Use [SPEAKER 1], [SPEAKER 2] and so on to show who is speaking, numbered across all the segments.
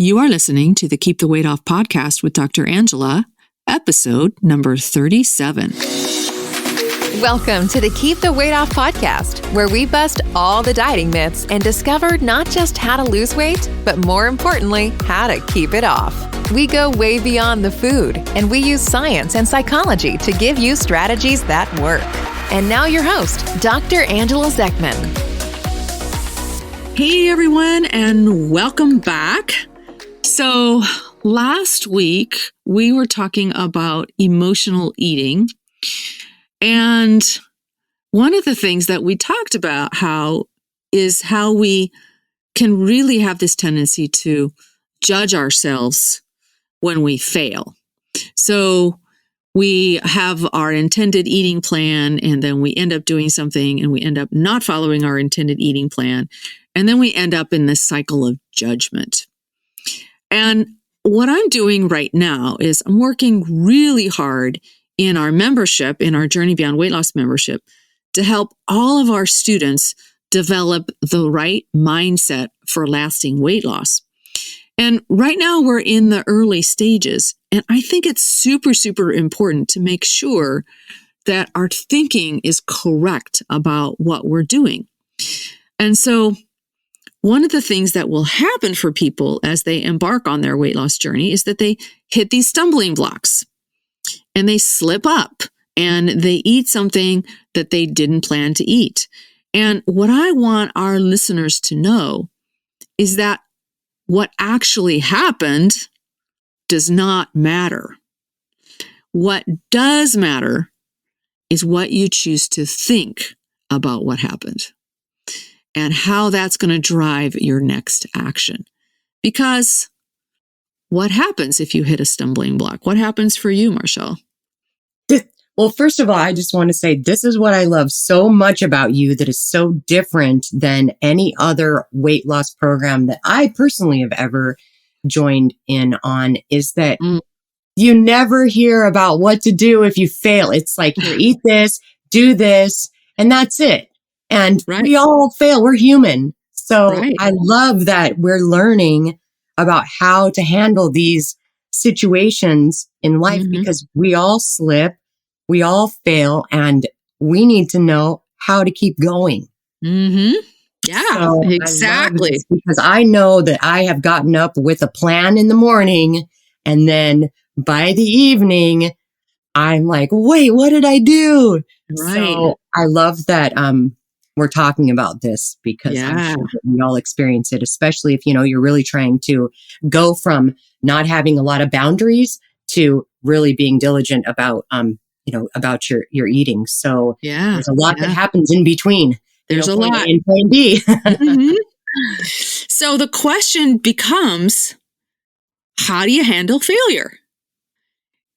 [SPEAKER 1] You are listening to the Keep the Weight Off podcast with Dr. Angela, episode number 37.
[SPEAKER 2] Welcome to the Keep the Weight Off podcast, where we bust all the dieting myths and discover not just how to lose weight, but more importantly, how to keep it off. We go way beyond the food, and we use science and psychology to give you strategies that work. And now your host, Dr. Angela Zechmann.
[SPEAKER 1] Hey everyone, and welcome back. So last week we were talking about emotional eating, and one of the things that we talked about how we can really have this tendency to judge ourselves when we fail. So we have our intended eating plan, and then we end up doing something and we end up not following our intended eating plan. And then we end up in this cycle of judgment. And what I'm doing right now is I'm working really hard in our membership, in our Journey Beyond Weight Loss membership, to help all of our students develop the right mindset for lasting weight loss. And right now we're in the early stages. And I think it's super, super important to make sure that our thinking is correct about what we're doing. And so one of the things that will happen for people as they embark on their weight loss journey is that they hit these stumbling blocks and they slip up and they eat something that they didn't plan to eat. And what I want our listeners to know is that what actually happened does not matter. What does matter is what you choose to think about what happened and how that's going to drive your next action. Because what happens if you hit a stumbling block? What happens for you, Marchelle?
[SPEAKER 3] Well, first of all, I just want to say this is what I love so much about you that is so different than any other weight loss program that I personally have ever joined in on, is that you never hear about what to do if you fail. It's like, here, eat this, do this, and that's it. And we all fail. We're human. So I love that we're learning about how to handle these situations in life, because we all slip, we all fail, and we need to know how to keep going.
[SPEAKER 1] Yeah, so exactly.
[SPEAKER 3] Because I know that I have gotten up with a plan in the morning, and then by the evening, I'm like, wait, what did I do? So I love that we're talking about this, because I'm sure that we all experience it, especially if, you're really trying to go from not having a lot of boundaries to really being diligent about, about your eating. So there's a lot that happens in between.
[SPEAKER 1] There's a lot.
[SPEAKER 3] In point B.
[SPEAKER 1] So the question becomes, how do you handle failure?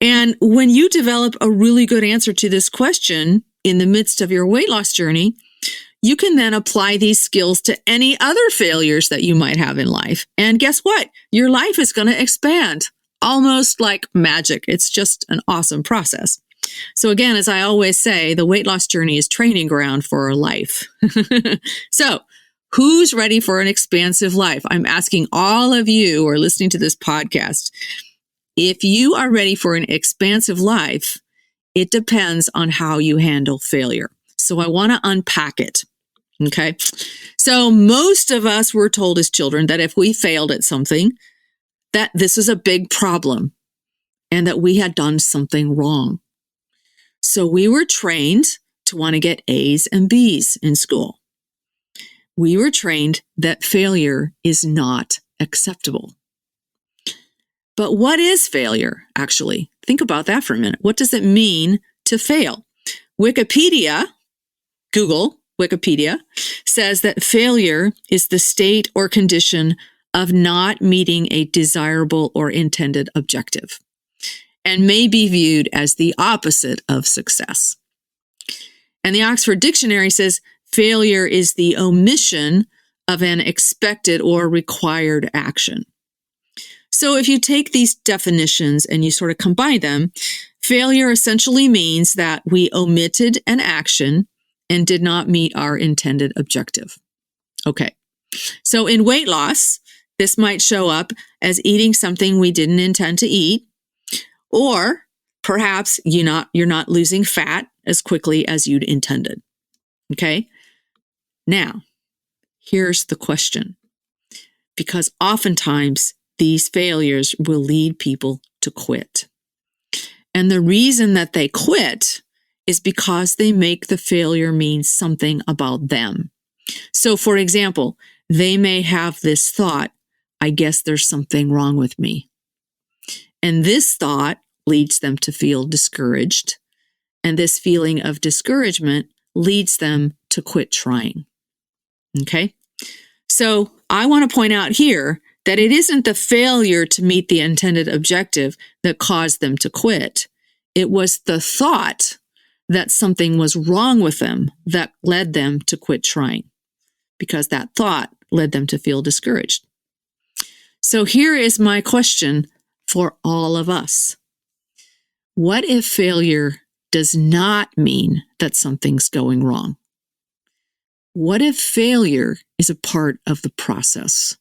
[SPEAKER 1] And when you develop a really good answer to this question in the midst of your weight loss journey, you can then apply these skills to any other failures that you might have in life. And guess what? Your life is going to expand almost like magic. It's just an awesome process. So again, as I always say, the weight loss journey is training ground for our life. So who's ready for an expansive life? I'm asking all of you who are listening to this podcast. If you are ready for an expansive life, it depends on how you handle failure. So I want to unpack it. Okay. So most of us were told as children that if we failed at something, that this was a big problem and that we had done something wrong. So we were trained to want to get A's and B's in school. We were trained that failure is not acceptable. But what is failure, actually? Think about that for a minute. What does it mean to fail? Google Wikipedia says that failure is the state or condition of not meeting a desirable or intended objective, and may be viewed as the opposite of success. And the Oxford Dictionary says failure is the omission of an expected or required action. So if you take these definitions and you sort of combine them, failure essentially means that we omitted an action and did not meet our intended objective. Okay. So in weight loss, This might show up as eating something we didn't intend to eat, or perhaps you're not losing fat as quickly as you'd intended. Okay? Now, here's the question. Because oftentimes these failures will lead people to quit. And the reason that they quit is because they make the failure mean something about them. So, for example, they may have this thought, I guess there's something wrong with me. And this thought leads them to feel discouraged. And this feeling of discouragement leads them to quit trying. Okay? So I want to point out here that it isn't the failure to meet the intended objective that caused them to quit. It was the thought that something was wrong with them that led them to quit trying, because that thought led them to feel discouraged. So here is my question for all of us. What if failure does not mean that something's going wrong? What if failure is a part of the process?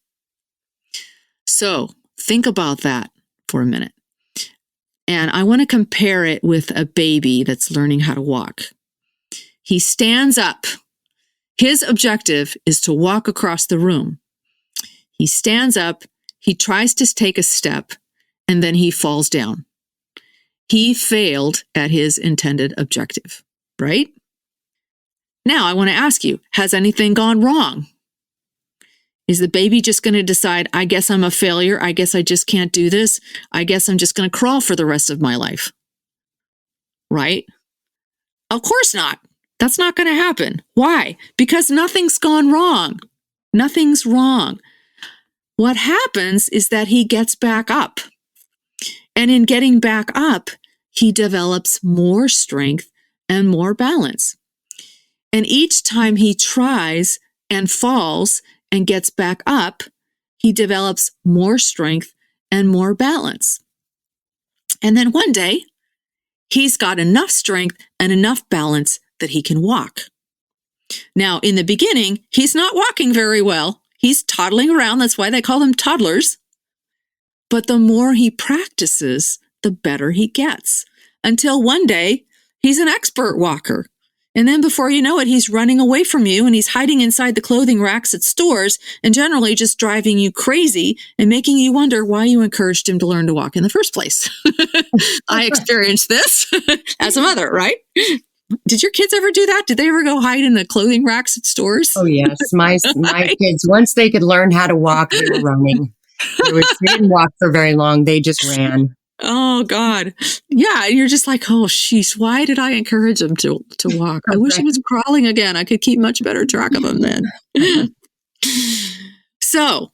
[SPEAKER 1] So think about that for a minute. And I want to compare it with a baby that's learning how to walk. He stands up. His objective is to walk across the room. He stands up, he tries to take a step, and then he falls down. He failed at his intended objective, right? Now, I want to ask you, has anything gone wrong? Is the baby just going to decide, I guess I'm a failure, I guess I just can't do this, I guess I'm just going to crawl for the rest of my life? Right? Of course not. That's not going to happen. Why? Because nothing's gone wrong. Nothing's wrong. What happens is that he gets back up. And in getting back up, he develops more strength and more balance. And each time he tries and falls and gets back up, he develops more strength and more balance. And then one day, he's got enough strength and enough balance that he can walk. Now, in the beginning, he's not walking very well. He's toddling around. That's why they call them toddlers. But the more he practices, the better he gets. Until one day, he's an expert walker. And then before you know it, he's running away from you and he's hiding inside the clothing racks at stores and generally just driving you crazy and making you wonder why you encouraged him to learn to walk in the first place. I experienced this as a mother, right? Did your kids ever do that? Did they ever go hide in the clothing racks at stores?
[SPEAKER 3] Oh, yes. My kids, once they could learn how to walk, they were running. They didn't walk for very long. They just ran.
[SPEAKER 1] Oh, God. Yeah. You're just like, oh, sheesh, why did I encourage him to walk? I wish he was crawling again. I could keep much better track of him then. So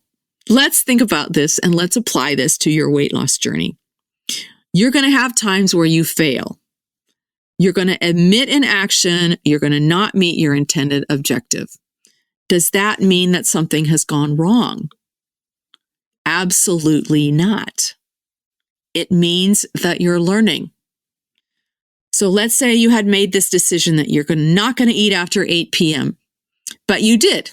[SPEAKER 1] let's think about this and let's apply this to your weight loss journey. You're going to have times where you fail. You're going to admit an action. You're going to not meet your intended objective. Does that mean that something has gone wrong? Absolutely not. It means that you're learning. So let's say you had made this decision that you're not going to eat after 8 p.m., but you did.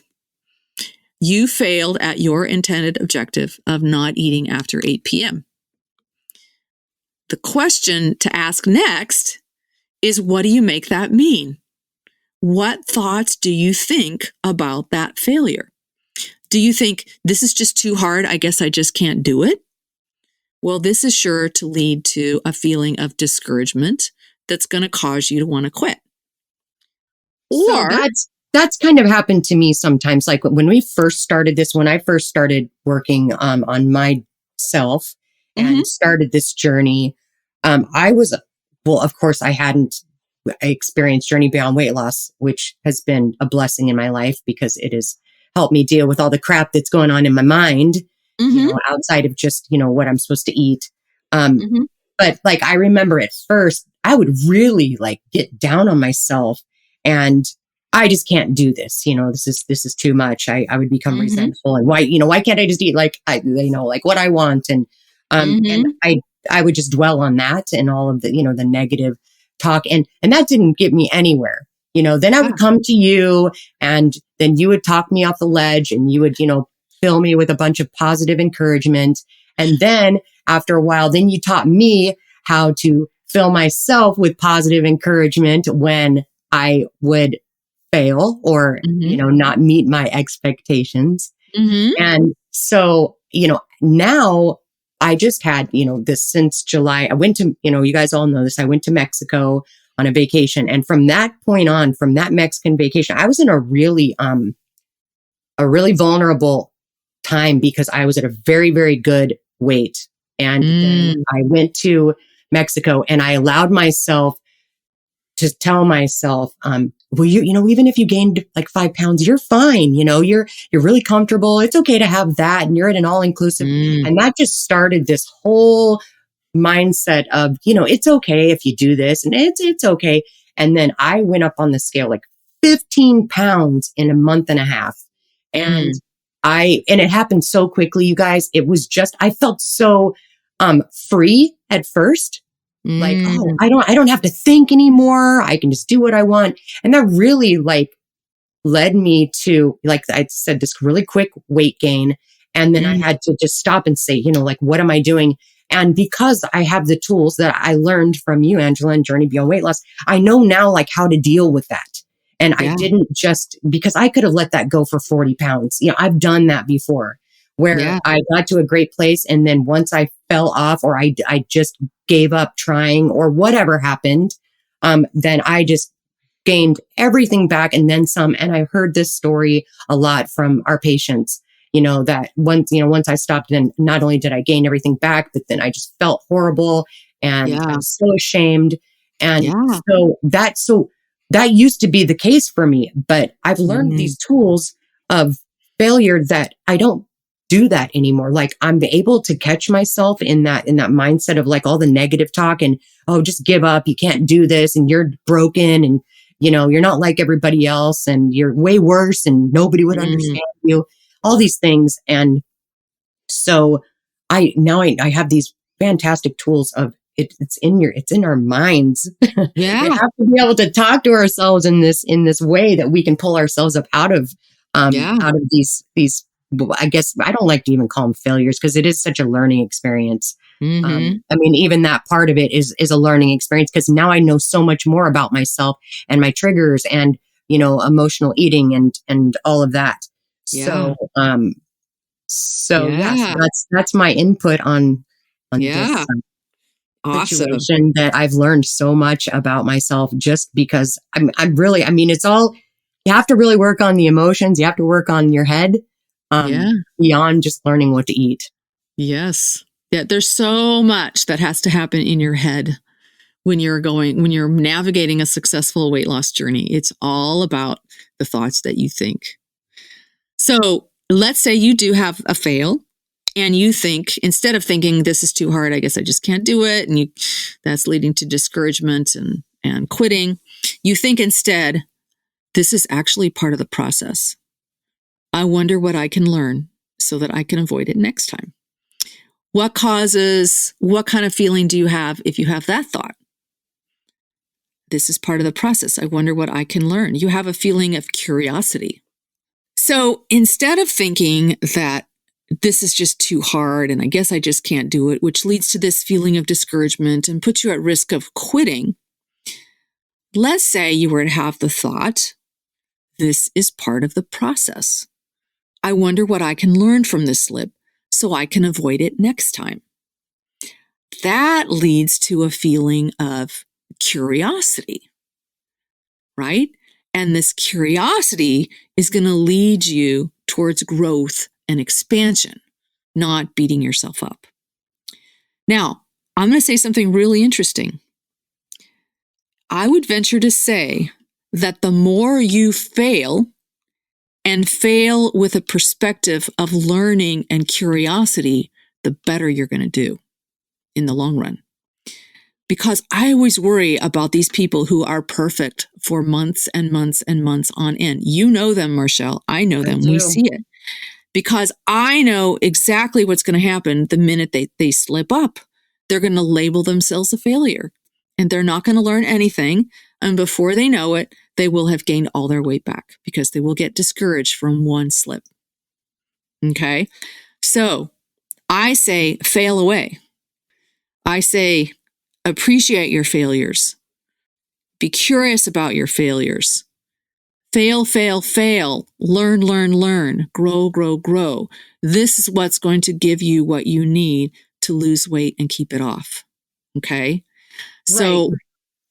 [SPEAKER 1] You failed at your intended objective of not eating after 8 p.m. The question to ask next is, what do you make that mean? What thoughts do you think about that failure? Do you think, this is just too hard, I guess I just can't do it? Well, this is sure to lead to a feeling of discouragement that's going to cause you to want to quit. Or
[SPEAKER 3] so that's kind of happened to me sometimes. Like when I first started working on myself and started this journey, of course, I hadn't experienced Journey Beyond Weight Loss, which has been a blessing in my life because it has helped me deal with all the crap that's going on in my mind. Outside of just, what I'm supposed to eat. But like, I remember at first, I would really like get down on myself and I just can't do this. This is too much. I would become resentful and why can't I just eat like what I want? And I would just dwell on that and all of the, the negative talk. And that didn't get me anywhere. Then I would come to you and then you would talk me off the ledge and you would, fill me with a bunch of positive encouragement. And then after a while, then you taught me how to fill myself with positive encouragement when I would fail or, not meet my expectations. And so, now I just had, this since July, I went to, you guys all know this. I went to Mexico on a vacation. And from that point on, from that Mexican vacation, I was in a really vulnerable time because I was at a very, very good weight. And then I went to Mexico and I allowed myself to tell myself, well, even if you gained like 5 pounds, you're fine. You're really comfortable. It's okay to have that. And you're at an all inclusive. And that just started this whole mindset of, it's okay if you do this and it's okay. And then I went up on the scale like 15 pounds in a month and a half. And it happened so quickly, you guys. It was just, I felt so, free at first. Like, oh, I don't have to think anymore. I can just do what I want. And that really led me to, like I said, this really quick weight gain. And then I had to just stop and say, what am I doing? And because I have the tools that I learned from you, Angela, and Journey Beyond Weight Loss, I know now how to deal with that. And I didn't because I could have let that go for 40 pounds. I've done that before where I got to a great place. And then once I fell off or I just gave up trying or whatever happened, then I just gained everything back and then some. And I heard this story a lot from our patients, that once I stopped, then not only did I gain everything back, but then I just felt horrible and I was so ashamed. And so that used to be the case for me, but I've learned these tools of failure that I don't do that anymore. Like I'm able to catch myself in that mindset of all the negative talk and, oh, just give up. You can't do this and you're broken and, you're not like everybody else and you're way worse and nobody would understand you, all these things. And so I have these fantastic tools of it's in our minds.
[SPEAKER 1] Yeah.
[SPEAKER 3] We have to be able to talk to ourselves in this way that we can pull ourselves up out of these, I guess I don't like to even call them failures because it is such a learning experience. Even that part of it is a learning experience because now I know so much more about myself and my triggers and, emotional eating and all of that.
[SPEAKER 1] Yeah.
[SPEAKER 3] Yes, that's my input on this
[SPEAKER 1] awesome
[SPEAKER 3] situation that I've learned so much about myself just because I'm really, it's all, you have to really work on the emotions. You have to work on your head. Beyond just learning what to eat.
[SPEAKER 1] Yes. Yeah. There's so much that has to happen in your head when you're navigating a successful weight loss journey. It's all about the thoughts that you think. So let's say you do have a fail and you think, instead of thinking this is too hard, I guess I just can't do it. And that's leading to discouragement and quitting. You think instead, this is actually part of the process. I wonder what I can learn so that I can avoid it next time. What kind of feeling do you have if you have that thought? This is part of the process. I wonder what I can learn. You have a feeling of curiosity. So instead of thinking that this is just too hard and I guess I just can't do it, which leads to this feeling of discouragement and puts you at risk of quitting, let's say you were to have the thought, this is part of the process. I wonder what I can learn from this slip so I can avoid it next time. That leads to a feeling of curiosity, right? And this curiosity is going to lead you towards growth and expansion, not beating yourself up. Now, I'm going to say something really interesting. I would venture to say that the more you fail, and fail with a perspective of learning and curiosity, the better you're going to do in the long run. Because I always worry about these people who are perfect for months and months and months on end. You know them, Marchelle. I know them. We see it. Because I know exactly what's going to happen the minute they slip up. They're going to label themselves a failure. And they're not going to learn anything. And before they know it, they will have gained all their weight back because they will get discouraged from one slip. Okay. So I say fail away. I say appreciate your failures. Be curious about your failures. Fail, fail, fail. Learn, learn, learn. Grow, grow, grow. This is what's going to give you what you need to lose weight and keep it off. Okay. So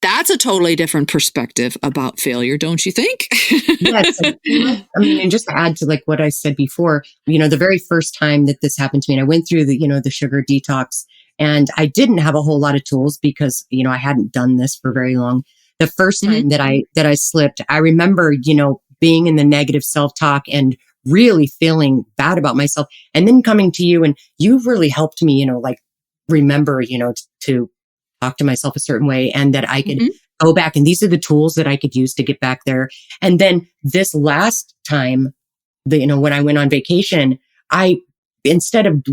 [SPEAKER 1] that's a totally different perspective about failure, don't you think?
[SPEAKER 3] Yes. I mean, and just to add to like what I said before, the very first time that this happened to me, and I went through the sugar detox, and I didn't have a whole lot of tools because, I hadn't done this for very long. The first time that I slipped, I remember, being in the negative self-talk and really feeling bad about myself, and then coming to you, and you've really helped me, like remember, to talk to myself a certain way, and that I could go back, and these are the tools that I could use to get back there. And then this last time, when I went on vacation, I, instead of,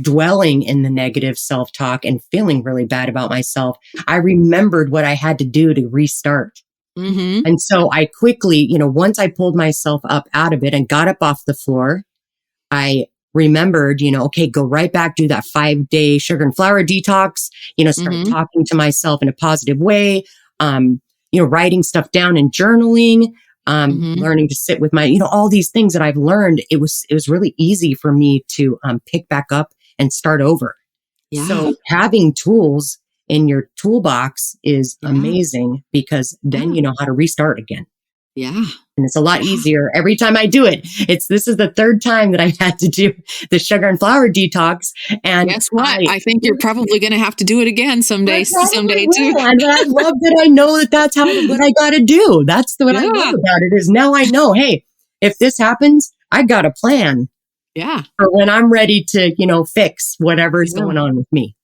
[SPEAKER 3] dwelling in the negative self-talk and feeling really bad about myself, I remembered what I had to do to restart. And so I quickly, once I pulled myself up out of it and got up off the floor, I remembered, okay, go right back, do that 5-day sugar and flour detox, start talking to myself in a positive way, writing stuff down and journaling, learning to sit with my, all these things that I've learned. It was really easy for me to pick back up and start over. Yeah. So having tools in your toolbox is amazing, because then you know how to restart again. Yeah. And it's a lot easier every time I do it. This is the third time that I had to do the sugar and flour detox. And
[SPEAKER 1] guess what? I think you're probably going to have to do it again someday too.
[SPEAKER 3] And I love that I know that that's what I got to do. That's what I love about it, is now I know, hey, if this happens, I got a plan. Yeah. For when I'm ready to, fix whatever's going on with me.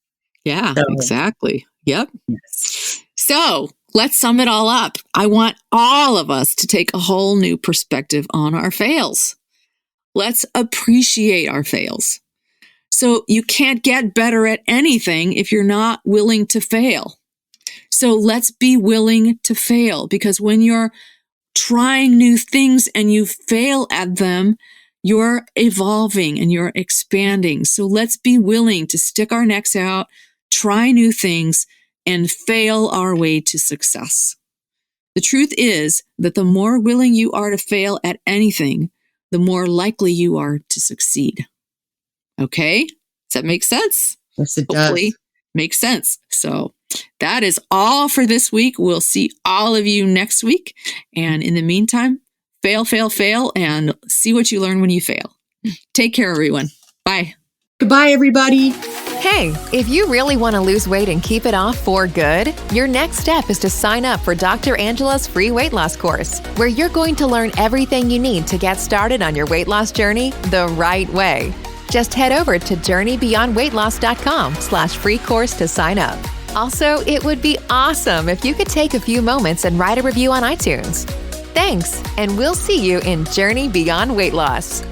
[SPEAKER 1] Yeah, exactly. Yep. Yes. So let's sum it all up. I want all of us to take a whole new perspective on our fails. Let's appreciate our fails. So you can't get better at anything if you're not willing to fail. So let's be willing to fail, because when you're trying new things and you fail at them, you're evolving and you're expanding. So let's be willing to stick our necks out, try new things, and fail our way to success. The truth is that the more willing you are to fail at anything, the more likely you are to succeed. Okay? Does that make sense?
[SPEAKER 3] Yes, it
[SPEAKER 1] Hopefully
[SPEAKER 3] does.
[SPEAKER 1] Makes sense. So that is all for this week. We'll see all of you next week. And in the meantime, fail, fail, fail, and see what you learn when you fail. Take care, everyone. Bye.
[SPEAKER 3] Goodbye, everybody.
[SPEAKER 2] Hey, if you really want to lose weight and keep it off for good, your next step is to sign up for Dr. Angela's free weight loss course, where you're going to learn everything you need to get started on your weight loss journey the right way. Just head over to journeybeyondweightloss.com/free course to sign up. Also, it would be awesome if you could take a few moments and write a review on iTunes. Thanks, and we'll see you in Journey Beyond Weight Loss.